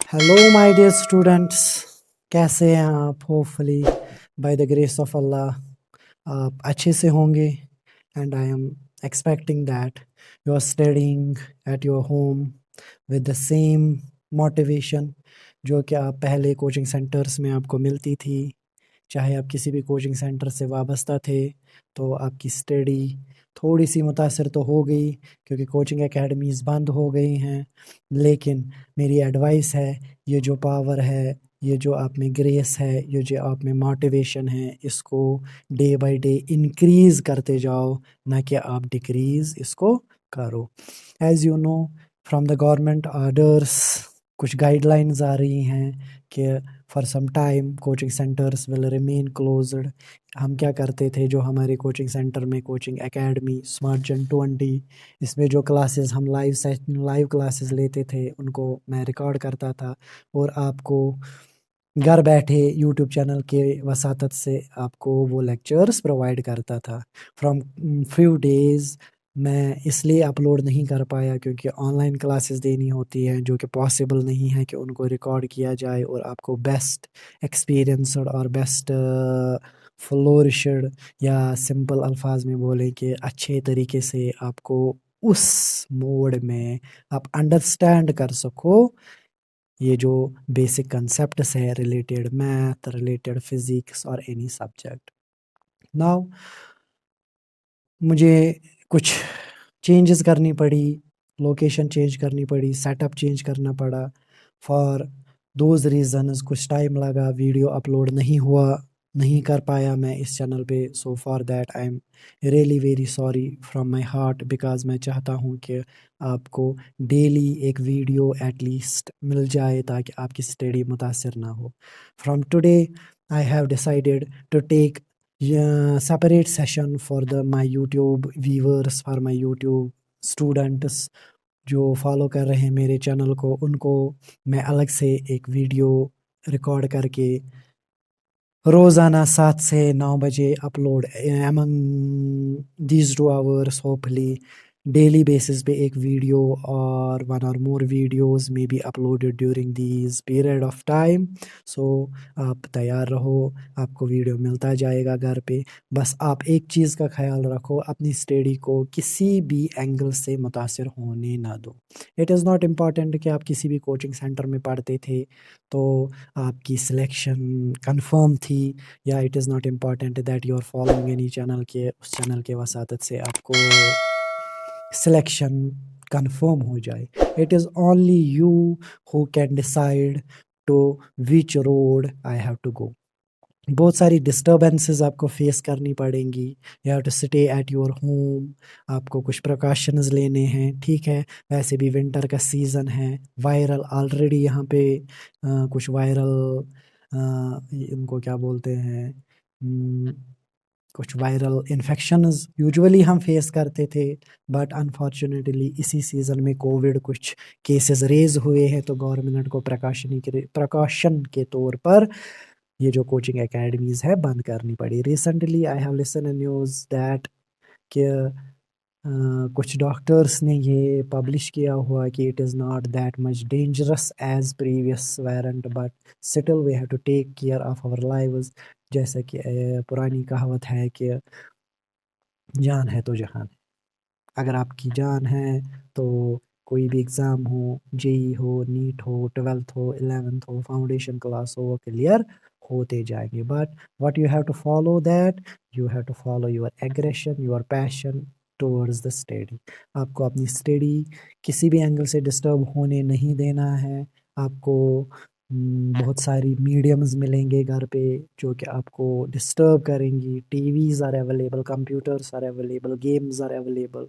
Hello my dear students. कैसे हैं आप? Hopefully by the grace of Allah आप अच्छे से होंगे। And I am expecting that you are studying at your home with the same motivation जो कि आप पहले कोचिंग सेंटर्स में आपको मिलती थी। चाहे आप किसी भी कोचिंग सेंटर से वाबस्ता थे तो आपकी स्टडी थोड़ी सी मुतासर तो हो गई क्योंकि कोचिंग एकेडमीज़ बंद हो गई हैं। लेकिन मेरी एडवाइस है, ये जो पावर है, ये जो आप में ग्रेस है, ये जो आप में मोटिवेशन है, इसको डे बाय डे इंक्रीज़ करते जाओ, ना कि आप डिक्रीज़ इसको करो। As you know from the government orders कुछ गाइडलाइंस आ रही हैं कि for some time coaching centres will remain closed. हम क्या करते थे, जो हमारे कोचिंग सेंटर में कोचिंग एकेडमी स्मार्ट जन 20, इसमें जो क्लासेस हम लाइव क्लासेस लेते थे उनको मैं रिकॉर्ड करता था और आपको घर बैठे यूट्यूब चैनल के वसातत से आपको वो लेक्चर्स प्रोवाइड करता था। फ्रॉम फ्यू डेज़ मैं इसलिए अपलोड नहीं कर पाया क्योंकि ऑनलाइन क्लासेस देनी होती हैं जो कि पॉसिबल नहीं है कि उनको रिकॉर्ड किया जाए और आपको बेस्ट एक्सपीरियंस और बेस्ट फ्लोरिशड या सिंपल अल्फाज में बोलें कि अच्छे तरीके से आपको उस मोड में आप अंडरस्टैंड कर सको ये जो बेसिक कंसेप्ट्स है रिलेटेड मैथ, रिलेटेड फिजिक्स और एनी सब्जेक्ट। नाउ मुझे कुछ चेंजेस करनी पड़ी, लोकेशन चेंज करनी पड़ी, सेटअप चेंज करना पड़ा। फॉर दोज रीज़न्स कुछ टाइम लगा, वीडियो अपलोड नहीं हुआ, नहीं कर पाया मैं इस चैनल पे। So for that I am really very sorry from my heart, because मैं चाहता हूँ कि आपको डेली एक वीडियो एटलीस्ट मिल जाए ताकि आपकी स्टडी मुतासर ना हो। From today I have decided to take separate session for the my YouTube viewers, for my YouTube students जो फॉलो कर रहे हैं मेरे चैनल को, उनको मैं अलग से एक वीडियो रिकॉर्ड करके रोज़ाना 7 से 9 बजे upload among these 2 hours hopefully daily basis पे एक वीडियो और वन और मोर वीडियोस में be uploaded during this period of time. So आप तैयार रहो, आपको वीडियो मिलता जाएगा घर पे। बस आप एक चीज़ का ख्याल रखो, अपनी स्टडी को किसी भी एंगल से मुतासिर होने ना दो। इट इज़ नॉट इम्पॉर्टेंट कि आप किसी भी कोचिंग सेंटर में पढ़ते थे तो आपकी सिलेक्शन कंफर्म थी, या it is not important that you are following any channel के उस चैनल के वसातत से आपको सिलेक्शन कंफर्म हो जाए। It is only you who can decide to which road I have to go. बहुत सारी डिस्टर्बेंसेस आपको फेस करनी पड़ेंगी। You have to stay at your home, आपको कुछ प्रिकॉशंस लेने हैं, ठीक है। वैसे भी विंटर का सीज़न है, वायरल ऑलरेडी यहाँ पे कुछ वायरल इनको क्या बोलते हैं, कुछ वायरल इन्फेक्शंस यूजुअली हम फेस करते थे, बट अनफॉर्चुनेटली इसी सीज़न में कोविड कुछ केसेस रेज हुए हैं तो गवर्नमेंट को प्रिकॉशन के तौर पर ये जो कोचिंग एकेडमीज़ है बंद करनी पड़ी। Recently I have listen news that कि कुछ डॉक्टर्स ने ये पब्लिश किया हुआ कि it is not that much dangerous as previous variant, but still we have to take care of our lives. जैसे कि पुरानी कहावत है कि जान है तो जहान है। अगर आपकी जान है तो कोई भी एग्ज़ाम हो, जेई हो, नीट हो, 12th हो, 11th हो, फाउंडेशन क्लास हो, वो क्लियर होते जाएंगे। But what you have to follow that, you have to follow your aggression, your passion towards the study. आपको अपनी स्टडी किसी भी एंगल से डिस्टर्ब होने नहीं देना है। आपको बहुत सारी मीडियम्स मिलेंगे घर पे जो कि आपको डिस्टर्ब करेंगी। TVs are available, computers are available, games are available.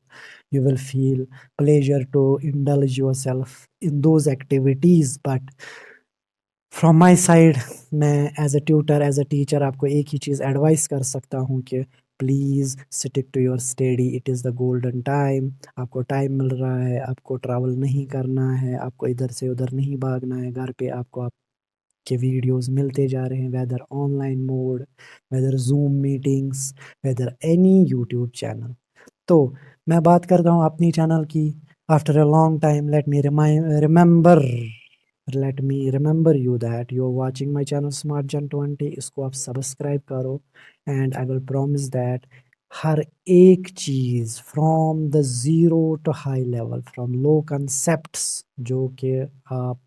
You will feel pleasure to indulge yourself in those activities, but from my side मैं as a tutor, as a teacher आपको एक ही चीज़ एडवाइस कर सकता हूँ कि please stick to your study. It is the golden time. आपको टाइम मिल रहा है, आपको ट्रैवल नहीं करना है, आपको इधर से उधर नहीं भागना है। घर पे आपको आपके वीडियोस मिलते जा रहे हैं, weather online mode, weather Zoom meetings, weather any YouTube channel. तो मैं बात करता हूँ अपनी चैनल की। After a long time let me remember let me remember you that you are watching my channel smart जन 20, इसको आप सब्सक्राइब करो and I will promise that हर एक चीज़ from the zero to high level, from low concepts जो कि आप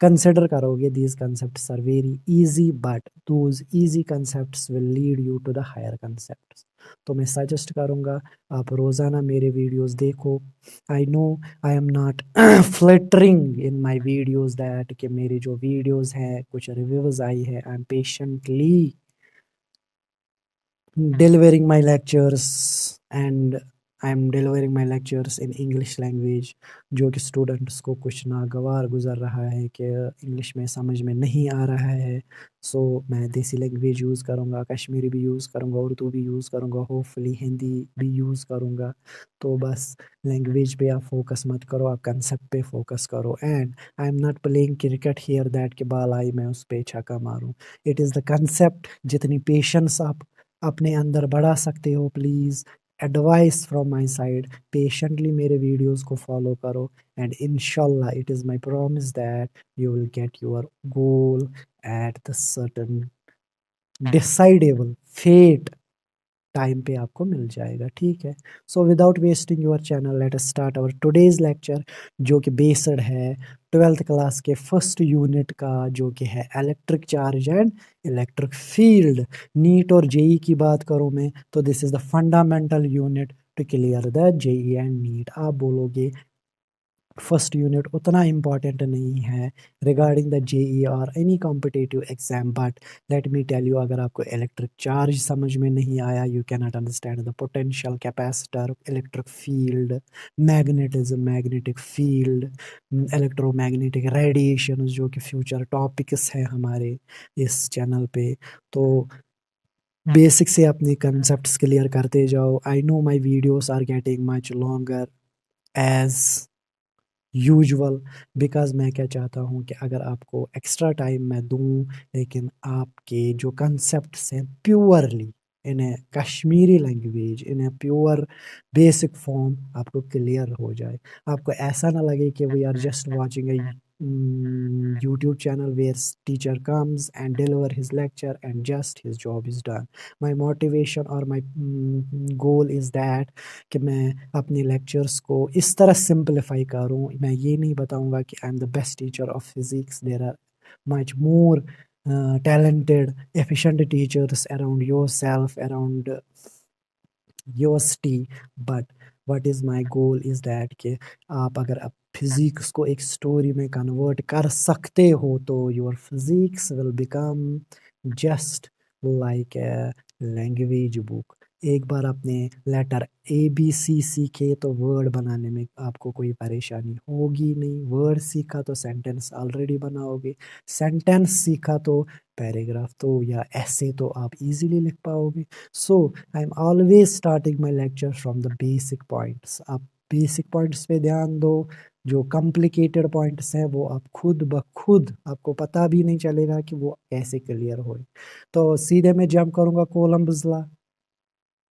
कंसिडर करोगे, these concepts are very easy but those easy concepts will lead you to the higher concepts। तो मैं suggest करूँगा आप रोज़ाना मेरे वीडियोस देखो। I know I am not fluttering in my videos that कि मेरी जो वीडियोस हैं कुछ रिव्यूज आई है, I am patiently delivering my lectures and I'm delivering my lectures in English language, जो कि स्टूडेंट्स को कुछ नागवार गुजर रहा है कि इंग्लिश में समझ में नहीं आ रहा है। सो मैं देसी लैंग्वेज यूज़ करूँगा, कश्मीरी भी यूज़ करूँगा, उर्दू भी यूज़ करूँगा, होपफुली हिंदी भी यूज़ करूँगा। तो बस लैंग्वेज पे आप फोकस मत करो, आप कंसेप्ट पे फोकस करो। And I am not playing cricket here that कि बाल आई मैं उस पे छक्का मारूँ। It is the concept. जितनी पेशेंस आप अपने अंदर बढ़ा सकते हो, please advice from my side, patiently मेरे वीडियोस को फॉलो करो एंड इंशाल्लाह it is my promise that you will get your goal at the certain decidable fate time पे आपको मिल जाएगा, ठीक है। So without wasting your channel let us start our today's lecture, जो कि बेस्ड है 12th क्लास के फर्स्ट यूनिट का, जो कि है electric charge and electric field. NEET और जेई की बात करूं मैं तो this is the fundamental unit to clear the JEE and NEET. आप बोलोगे फर्स्ट यूनिट उतना इम्पॉर्टेंट नहीं है रिगार्डिंग द जेई और any competitive exam, but let me tell you, अगर आपको इलेक्ट्रिक चार्ज समझ में नहीं आया, you can not understand the potential, capacitor, electric field, magnetism, magnetic field, electromagnetic radiation, जो कि फ्यूचर टॉपिक्स हैं हमारे इस चैनल पे। तो बेसिक से अपने कंसेप्ट्स क्लियर करते जाओ। I know my videos are getting much longer as usual, because मैं क्या चाहता हूँ कि अगर आपको एक्स्ट्रा टाइम मैं दूँ, लेकिन आपके जो कंसेप्ट्स हैं purely in a Kashmiri language, in a pure basic form आपको क्लियर हो जाए। आपको ऐसा ना लगे कि we are just watching a YouTube channel where teacher comes and deliver his lecture and just his job is done। My motivation or my goal is that कि मैं अपने लेक्चर्स को इस तरह सिंपलीफाई करूँ। मैं ये नहीं बताऊँगा कि I am the best teacher of physics, there are much more talented efficient teachers around yourself, around your city, but what is my goal is that कि आप अगर आप फिजिक्स को एक स्टोरी में कन्वर्ट कर सकते हो तो your physics will become just like a language book. एक बार आपने लेटर ABC सीखे तो वर्ड बनाने में आपको कोई परेशानी होगी नहीं। वर्ड सीखा तो सेंटेंस ऑलरेडी बनाओगे, सेंटेंस सीखा तो पैराग्राफ तो या ऐसे तो आप इजीली लिख पाओगे। So I am always starting my lecture from the basic points. आप बेसिक पॉइंट्स पे ध्यान दो, जो कॉम्प्लिकेटेड पॉइंट्स हैं वो आप खुद ब खुद आपको पता भी नहीं चलेगा कि वो कैसे क्लियर हो। तो सीधे मैं जंप करूँगा कोलम्बस लॉ,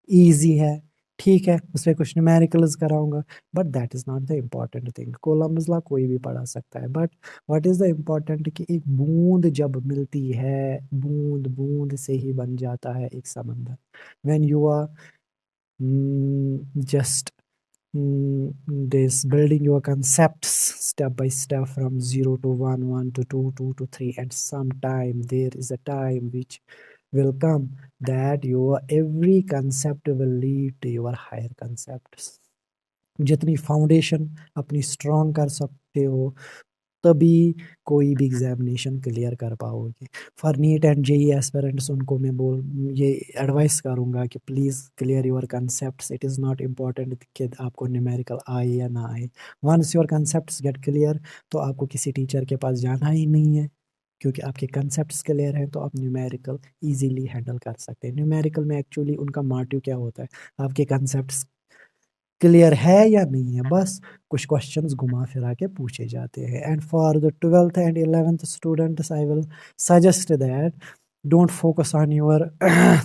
ईजी है, ठीक है, उसमें कुछ न्यूमेरिकल्स कराऊंगा, but that is not the important thing. Columbus law कोई भी पढ़ा सकता है, but what is the important कि एक बूंद जब मिलती है, बूंद बूंद से ही बन जाता है एक समंदर। When you are just this building your concepts step by step from 0 to 1, 1 to 2, 2 to 3, and sometime there is a time which will come that your every concept will lead to your higher concepts। जितनी foundation अपनी strong कर सकते हो तभी कोई भी examination clear कर पाओगे। For NEET and JEE aspirants उनको मैं ये एडवाइस करूँगा कि please clear your concepts. It is not important कि आपको न्यूमेरिकल आए या ना आए। Once your concepts get clear तो आपको किसी टीचर के पास जाना ही नहीं है, क्योंकि आपके कंसेप्ट्स क्लियर हैं तो आप न्यूमेरिकल इजीली हैंडल कर सकते हैं। न्यूमेरिकल में एक्चुअली उनका मोटिव क्या होता है, आपके कंसेप्ट्स क्लियर है या नहीं है, बस कुछ क्वेश्चंस घुमा फिरा के पूछे जाते हैं। And for the 12th and 11th students I will suggest that Don't focus on your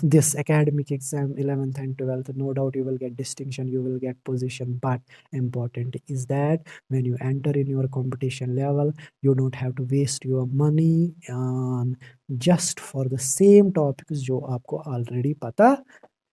this academic exam 11th and 12th. No doubt you will get distinction, you will get position, but important is that when you enter in your competition level, you don't have to waste your money on just for the same topics जो आपको already पता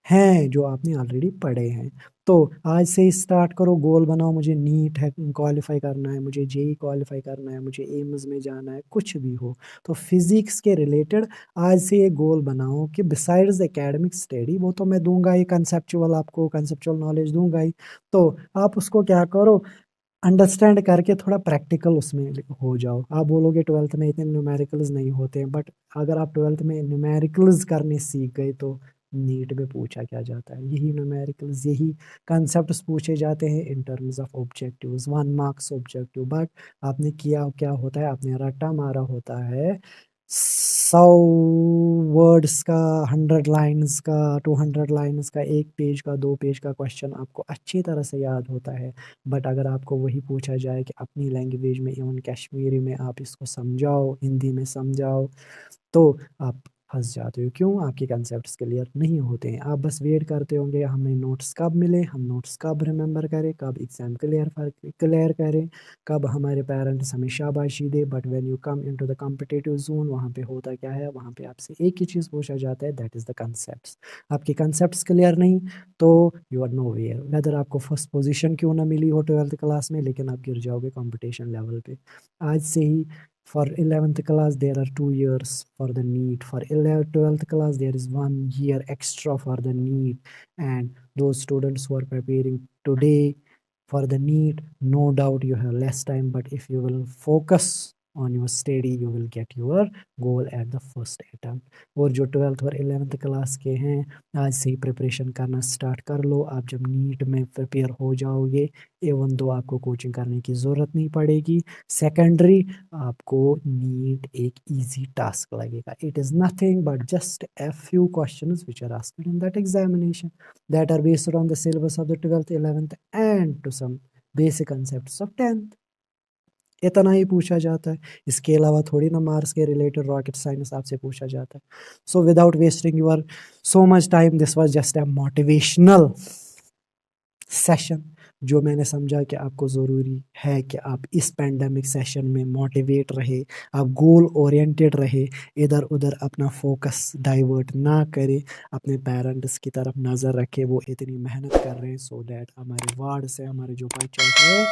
हैं, जो आपने already पढ़े हैं। तो आज से ही स्टार्ट करो, गोल बनाओ, मुझे नीट है क्वालिफाई करना है, मुझे जेई क्वालिफाई करना है, मुझे एम्स में जाना है, कुछ भी हो। तो फिजिक्स के रिलेटेड आज से ये गोल बनाओ कि बिसाइड्स एकेडमिक स्टडी, वो तो मैं दूंगा ही, कंसेप्चुअल आपको कंसेप्चुअल नॉलेज दूंगा ही। तो आप उसको क्या करो, अंडरस्टैंड करके थोड़ा प्रैक्टिकल उसमें हो जाओ। आप बोलोगे ट्वेल्थ में इतने न्यूमेरिकल्स नहीं होते हैं, बट अगर आप ट्वेल्थ में न्यूमेरिकल्स करने सीख गए तो नीट में पूछा क्या जाता है, यही न्यूमेरिकल्स, यही कंसेप्ट्स पूछे जाते हैं in terms of objectives, 1 marks objective. But आपने किया क्या होता है, आपने रट्टा मारा होता है 100 वर्ड्स का, 100 लाइन्स का, 200 लाइन्स का, 1 पेज का, 2 पेज का क्वेश्चन आपको अच्छी तरह से याद होता है। बट अगर आपको वही पूछा जाए कि अपनी लैंग्वेज में, इवन कश्मीरी में आप इसको समझाओ, हिंदी में समझाओ, तो आप फंस जाते हो। क्यों? आपके कंसेप्ट्स क्लियर नहीं होते हैं। आप बस वेट करते होंगे हमें नोट्स कब मिले, हम नोट्स कब रिमेंबर करें, कब एग्जाम क्लियर करें, कब हमारे पेरेंट्स हमें शाबाशी दे। But when you come into the competitive zone, वहाँ पे होता क्या है, वहाँ पे आपसे एक ही चीज़ पूछा जाता है, दैट इज़ द कंसेप्ट्स। आपके कंसेप्ट्स क्लियर नहीं तो you are nowhere. Whether आपको फर्स्ट पोजीशन क्यों ना मिली हो ट्वेल्थ क्लास में, लेकिन आप गिर जाओगे कंपटीशन लेवल पे। आज से ही for 11th class there are 2 years for the NEET. For 11th 12th class there is 1 year extra for the NEET. And those students who are preparing today for the NEET, no doubt you have less time, but if you will focus on your study you will get your goal at the first attempt। और जो 12th और 11th class के हैं, आज से ही preparation करना start कर लो। आप जब नीट में प्रिपेयर हो जाओगे, एवन दो आपको कोचिंग करने की ज़रूरत नहीं पड़ेगी, सेकेंडरी आपको नीट एक इजी टास्क लगेगा। It is nothing but just a few questions which are asked in that examination that are based on the syllabus of the 12th 11th and to some basic concepts of 10th। इतना ही पूछा जाता है, इसके अलावा थोड़ी ना marks के related rocket science आपसे पूछा जाता है। So without wasting your so much time, this was just a motivational session, जो मैंने समझा कि आपको ज़रूरी है कि आप इस पैंडमिक सेशन में मोटिवेट रहे, आप गोल ओरिएंटेड रहे, इधर उधर अपना फोकस डाइवर्ट ना करें, अपने पेरेंट्स की तरफ नज़र रखें, वो इतनी मेहनत कर रहे हैं सो दैट हमारे वार्ड से हमारे जो बच्चे हैं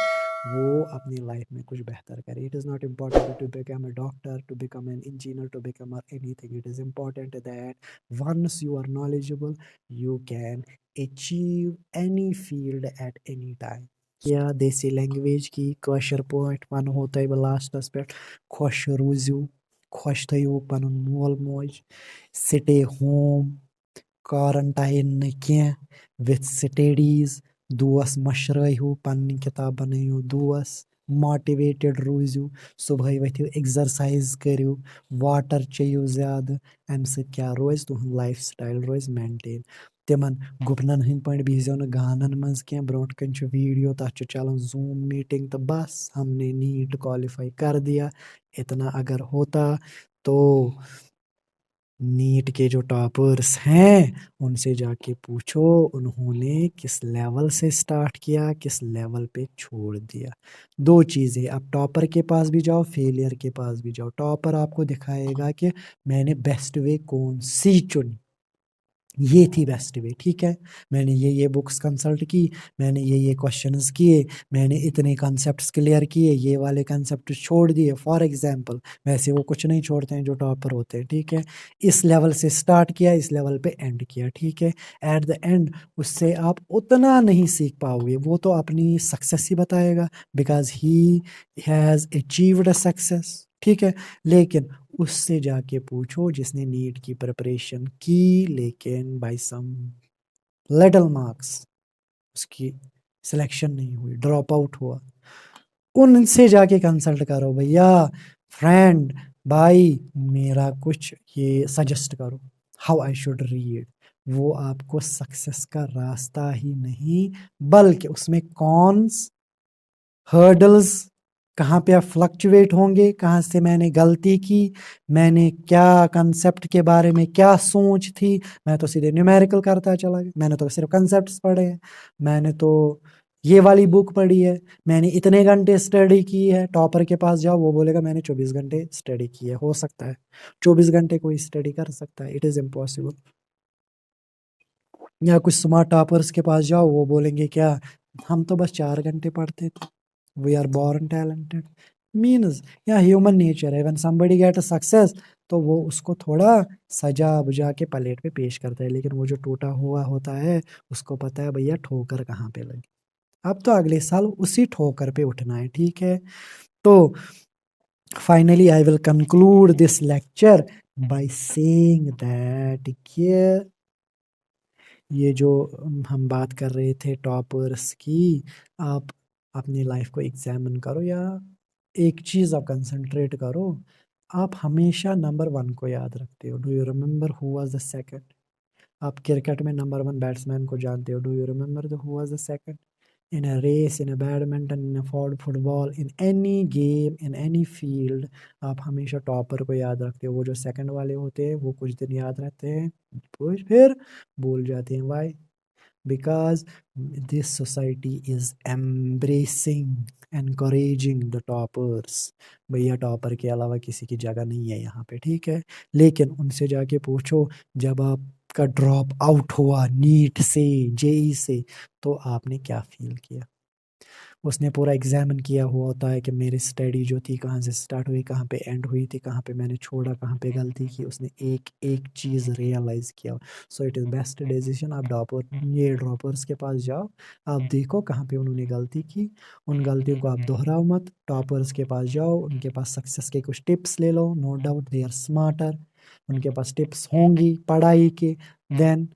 वो अपनी लाइफ में कुछ बेहतर करें। It is not important to become a doctor, to become an engineer, to become anything. It is important that once you are knowledgeable you can achieve any field at any time। या देसी language की कशर poet one होता है लास्टस पे, खुश रूजू, खुश थो पन मोल मोज, स्टे होम, क्वारंटाइन न विथ स्टडीज, दोस मशरहू, पन्नी किताब बनू दोस, मोटिवेटेड रूजू, सुबह वथियो एक्सरसाइज करो, वाटर चेयो ज़्यादा, अम क्या रोज तुहद लाइफ स्टाइल रोज मेंटेन। तिमन गुपनन हंद पे बिहजो न गानन मज क्या, ब्रोट कन वीडियो तथ चलन जूम मीटिंग, तो बस हमने नीट क्वालिफाई कर दिया। इतना अगर होता तो नीट के जो टॉपर्स हैं उनसे जाके पूछो उन्होंने किस लेवल से स्टार्ट किया, किस लेवल पे छोड़ दिया। दो चीज़ें, आप टॉपर के पास भी जाओ, फेलियर के पास भी जाओ। टॉपर आपको दिखाएगा कि मैंने बेस्ट वे कौन सी चुनी, ये थी बेस्ट वे, ठीक है, मैंने ये बुक्स कंसल्ट की, मैंने ये क्वेश्चंस किए, मैंने इतने कॉन्सेप्ट्स क्लियर किए, ये वाले कॉन्सेप्ट छोड़ दिए फॉर एग्जांपल। वैसे वो कुछ नहीं छोड़ते हैं जो टॉपर होते हैं, ठीक है। इस लेवल से स्टार्ट किया, इस लेवल पे एंड किया, ठीक है। एट द एंड उससे आप उतना नहीं सीख पाओगे, वो तो अपनी सक्सेस ही बताएगा, because he has achieved a success, ठीक है। लेकिन उससे जाके पूछो जिसने नीट की प्रिपरेशन की लेकिन बाय सम लिटिल मार्क्स उसकी सिलेक्शन नहीं हुई, ड्रॉप आउट हुआ, उनसे जाके कंसल्ट करो, भैया फ्रेंड भाई मेरा कुछ ये सजेस्ट करो, हाउ आई शुड रीड। वो आपको सक्सेस का रास्ता ही नहीं बल्कि उसमें कॉन्स, हर्डल्स कहाँ पे आप फ्लक्चुएट होंगे, कहाँ से मैंने गलती की, मैंने क्या कंसेप्ट के बारे में क्या सोच थी। मैं तो सीधे न्यूमेरिकल करता चला गया, मैंने तो सिर्फ कंसेप्ट्स पढ़े हैं, मैंने तो ये वाली बुक पढ़ी है, मैंने इतने घंटे स्टडी की है। टॉपर के पास जाओ, वो बोलेगा मैंने 24 घंटे स्टडी की है। हो सकता है 24 घंटे कोई स्टडी कर सकता है, इट इज़ इम्पॉसिबल। या कुछ स्मार्ट टॉपर्स के पास जाओ, वो बोलेंगे क्या, हम तो बस 4 घंटे पढ़ते थे, we are born talented. Means या ह्यूमन नेचर है, when somebody get a success तो वो उसको थोड़ा सजा बुझा के प्लेट पे पेश करता है, लेकिन वो जो टूटा हुआ होता है उसको पता है भैया ठोकर कहाँ पे लगी, अब तो अगले साल उसी ठोकर पे उठना है, ठीक है। तो finally I will conclude this lecture by saying that ये जो हम बात कर रहे थे टॉपर्स की, आप अपनी लाइफ को एग्जामिन करो या एक चीज़ आप कंसंट्रेट करो, आप हमेशा नंबर 1 को याद रखते हो। Do you remember who was the second? आप क्रिकेट में नंबर 1 बैट्समैन को जानते हो, do you remember the who was the second? In a race, in a badminton, in a football, in any game, in any field, आप हमेशा topper को याद रखते हो। वो जो सेकंड वाले होते हैं वो कुछ दिन याद रहते हैं, कुछ फिर भूल जाते हैं। Why? Because this society is embracing, encouraging the toppers। भैया टॉपर के अलावा किसी की जगह नहीं है यहाँ पे, ठीक है। लेकिन उनसे जाके पूछो, जब आपका ड्रॉप आउट हुआ नीट से, जेई से, तो आपने क्या फील किया? उसने पूरा एग्जामिन किया हुआ होता है कि मेरी स्टडी जो थी कहाँ से स्टार्ट हुई, कहाँ पे एंड हुई थी, कहाँ पे मैंने छोड़ा, कहाँ पे गलती की, उसने एक एक चीज़ रियलाइज़ किया। So it is best decision आप ड्रॉपर्स के पास जाओ, आप देखो कहाँ पे उन्होंने गलती की, उन गलतियों को आप दोहराओ मत। टॉपर्स के पास जाओ, उनके पास सक्सेस के कुछ टिप्स ले लो, no doubt they are smarter, उनके पास टिप्स होंगी पढ़ाई के। Then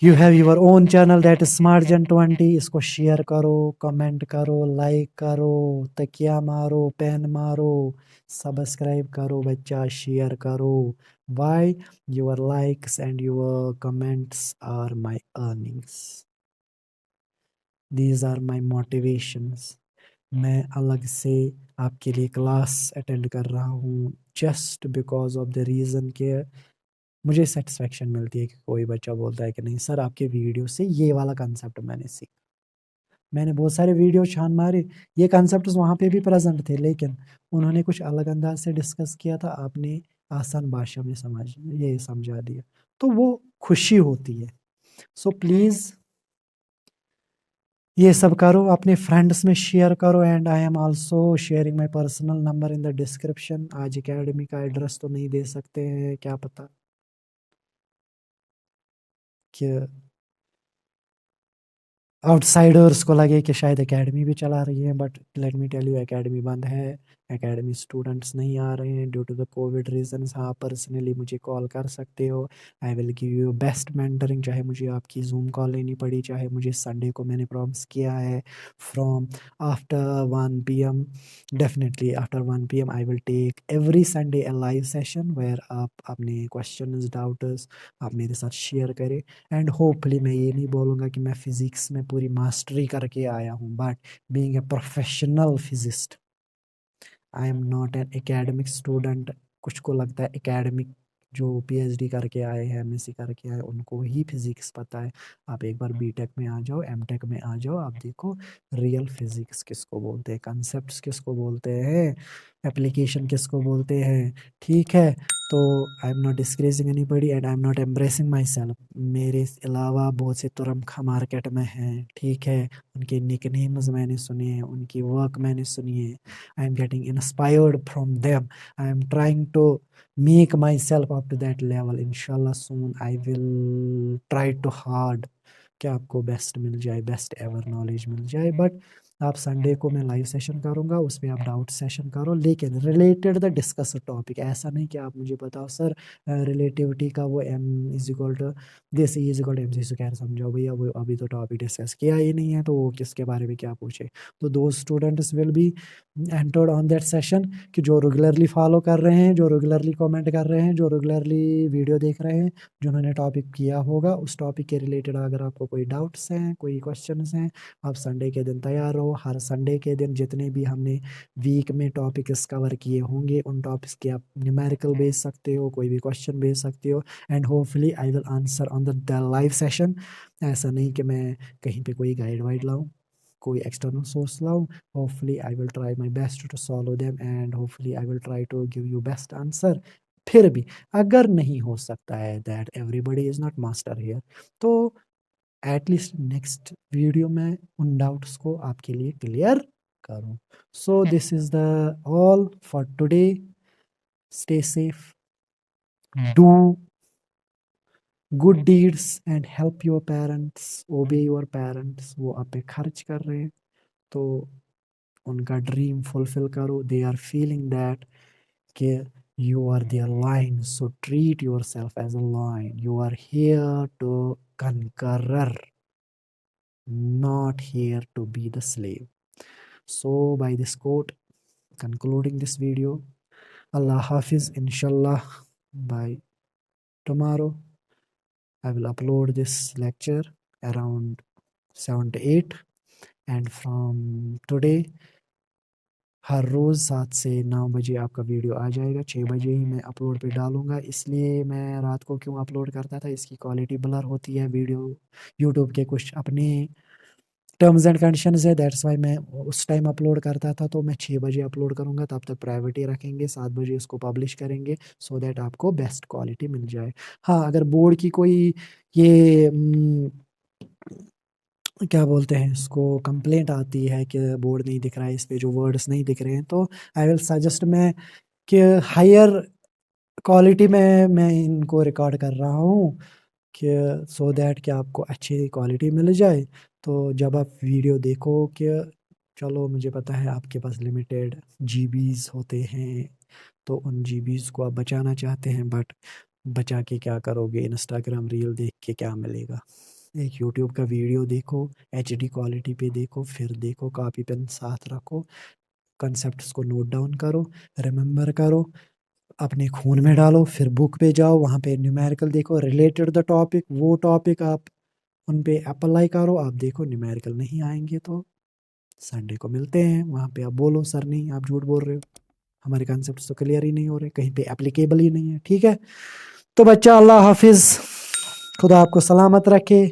you have your own channel that is smart जन 20, इसको शेयर करो, कमेंट करो, लाइक करो, तकिया मारो, पेन मारो, सब्सक्राइब करो बच्चा, शेयर करो। Why? Your likes and your comments are my earnings, these are my motivations. मैं अलग से आपके लिए क्लास अटेंड कर रहा हूँ just because of the reason के मुझे सेटिस्फेक्शन मिलती है कि कोई बच्चा बोलता है कि नहीं सर आपके वीडियो से ये वाला कंसेप्ट मैंने सीखा। मैंने बहुत सारे वीडियो छान मारे, ये कंसेप्ट वहाँ पे भी प्रेजेंट थे, लेकिन उन्होंने कुछ अलग अंदाज से डिस्कस किया था, आपने आसान भाषा में समझा दिया, तो वो खुशी होती है। सो प्लीज़ ये सब करो, अपने फ्रेंड्स में शेयर करो, and I am also sharing my personal number in the description. आज एकेडमी का एड्रेस तो नहीं दे सकते हैं, क्या पता कि आउटसाइडर्स को लगे कि शायद एकेडमी भी चला रही है, but let me tell you academy बंद है, एकेडमी स्टूडेंट्स नहीं आ रहे हैं due to the covid reasons. हाँ, पर्सनली मुझे कॉल कर सकते हो, I will give you best mentoring, चाहे मुझे आपकी जूम कॉल लेनी पड़ी, चाहे मुझे संडे को मैंने प्रॉमिस किया है from after 1 PM, definitely after 1 PM I will take every Sunday a live session where आप अपने क्वेश्चन डाउट्स आप मेरे साथ शेयर करें। एंड होपफुली मैं ये नहीं बोलूँगा कि मैं फिज़िक्स में पूरी मास्टरी करके आया हूँ, but being a professional physicist, I am not an academic student. कुछ को लगता है एकेडमिक जो पीएचडी करके आए हैं, एमएससी करके आए, उनको ही फिजिक्स पता है। आप एक बार बीटेक में आ जाओ, एमटेक में आ जाओ, आप देखो रियल फिजिक्स किसको बोलते हैं, कंसेप्ट्स किसको बोलते हैं, एप्लीकेशन किसको बोलते हैं, ठीक है। तो I am not discouraging anybody and I am not embracing myself. मेरे अलावा बहुत से तुरमखा मार्केट में हैं, ठीक है, उनके निकनेम्स मैंने सुने हैं, उनकी वर्क मैंने सुनी है, I am getting inspired from them. I am trying to make myself up to that level. Inshallah soon I will try to hard कि आपको बेस्ट मिल जाए, बेस्ट एवर नॉलेज मिल जाए। बट आप संडे को मैं लाइव सेशन करूँगा, उसमें आप डाउट सेशन करो, लेकिन रिलेटेड द डिस्कस टॉपिक। ऐसा नहीं कि आप मुझे बताओ सर रिलेटिविटी का वो M is equal to this, E is equal to M C square, समझाओ भैया वो अभी तो टॉपिक डिस्कस किया ही नहीं है, तो वो किसके बारे में क्या पूछे। तो दो students will be entered on that session, कि जो रेगुलरली फॉलो कर रहे हैं, जो रेगुलरली कमेंट कर रहे हैं, जो रेगुलरली वीडियो देख रहे हैं, जिन्होंने टॉपिक किया होगा, उस टॉपिक के रिलेटेड अगर आपको कोई डाउट्स हैं, कोई क्वेश्चंस हैं, आप संडे के दिन तैयार रहो। हर संडे के दिन जितने भी हमने वीक में टॉपिक्स कवर किए होंगे, उन टॉपिक्स के आप न्यूमेरिकल भेज सकते हो, कोई भी क्वेश्चन भेज सकते हो, and hopefully I will answer on the live session. ऐसा नहीं कि मैं कहीं पे कोई गाइड वाइड लाऊं, कोई एक्सटर्नल सोर्स लाऊं। Hopefully I will try my best to solve them and hopefully I will try to give you best answer। फिर भी अगर नहीं हो सकता है, that everybody is not master here, तो एटलीस्ट नेक्स्ट वीडियो में उन डाउट्स को आपके लिए क्लियर करूं। So this is the all for today. Stay safe, do good deeds and help your parents, ओबे योर पेरेंट्स। वो आप पे खर्च कर रहे हैं तो उनका ड्रीम फुलफिल करो। दे आर फीलिंग दैट कि you are their lion, so treat yourself as a lion. You are here to conqueror, not here to be the slave. So by this quote, concluding this video, Allah Hafiz. Inshallah, by tomorrow I will upload this lecture around 7 to 8, and from today हर रोज़ 7 से 9 बजे आपका video आ जाएगा। 6 बजे ही मैं upload पे डालूँगा, इसलिए मैं रात को क्यों अपलोड करता था, इसकी क्वालिटी ब्लर होती है वीडियो। यूट्यूब के कुछ अपने टर्म्स एंड कंडीशंस है, दैट्स वाई मैं उस टाइम अपलोड करता था। तो मैं 6 बजे अपलोड करूँगा, तब तक प्राइवेटी रखेंगे, 7 बजे इसको पब्लिश करेंगे, सो दैट आपको बेस्ट क्वालिटी मिल जाए। हाँ, अगर बोर्ड की कोई ये क्या बोलते हैं इसको, कंप्लेंट आती है कि बोर्ड नहीं दिख रहा है, इस पे जो वर्ड्स नहीं दिख रहे हैं, तो आई विल सजेस्ट मैं कि हायर क्वालिटी में मैं इनको रिकॉर्ड कर रहा हूँ कि सो दैट कि आपको अच्छी क्वालिटी मिल जाए। तो जब आप वीडियो देखो कि चलो मुझे पता है आपके पास लिमिटेड जीबीज़ होते हैं, तो उन जीबीज़ को आप बचाना चाहते हैं, बट बचा के क्या करोगे, इंस्टाग्राम रील देख के क्या मिलेगा। एक यूट्यूब का वीडियो देखो, एचडी क्वालिटी पे देखो, फिर देखो, कॉपी पेन साथ रखो, कंसेप्ट्स को नोट डाउन करो, रिमेंबर करो, अपने खून में डालो, फिर बुक पे जाओ, वहाँ पे न्यूमेरिकल देखो रिलेटेड द टॉपिक, वो टॉपिक आप उन पे अप्लाई करो। आप देखो न्यूमेरिकल नहीं आएंगे तो संडे को मिलते हैं, वहाँ पे आप बोलो सर नहीं आप झूठ बोल रहे हो, हमारे कॉन्सेप्ट्स तो क्लियर ही नहीं हो रहे, कहीं पे एप्लीकेबल ही नहीं है। ठीक है, तो बच्चा अल्लाह हाफिज़, खुदा आपको सलामत रखे।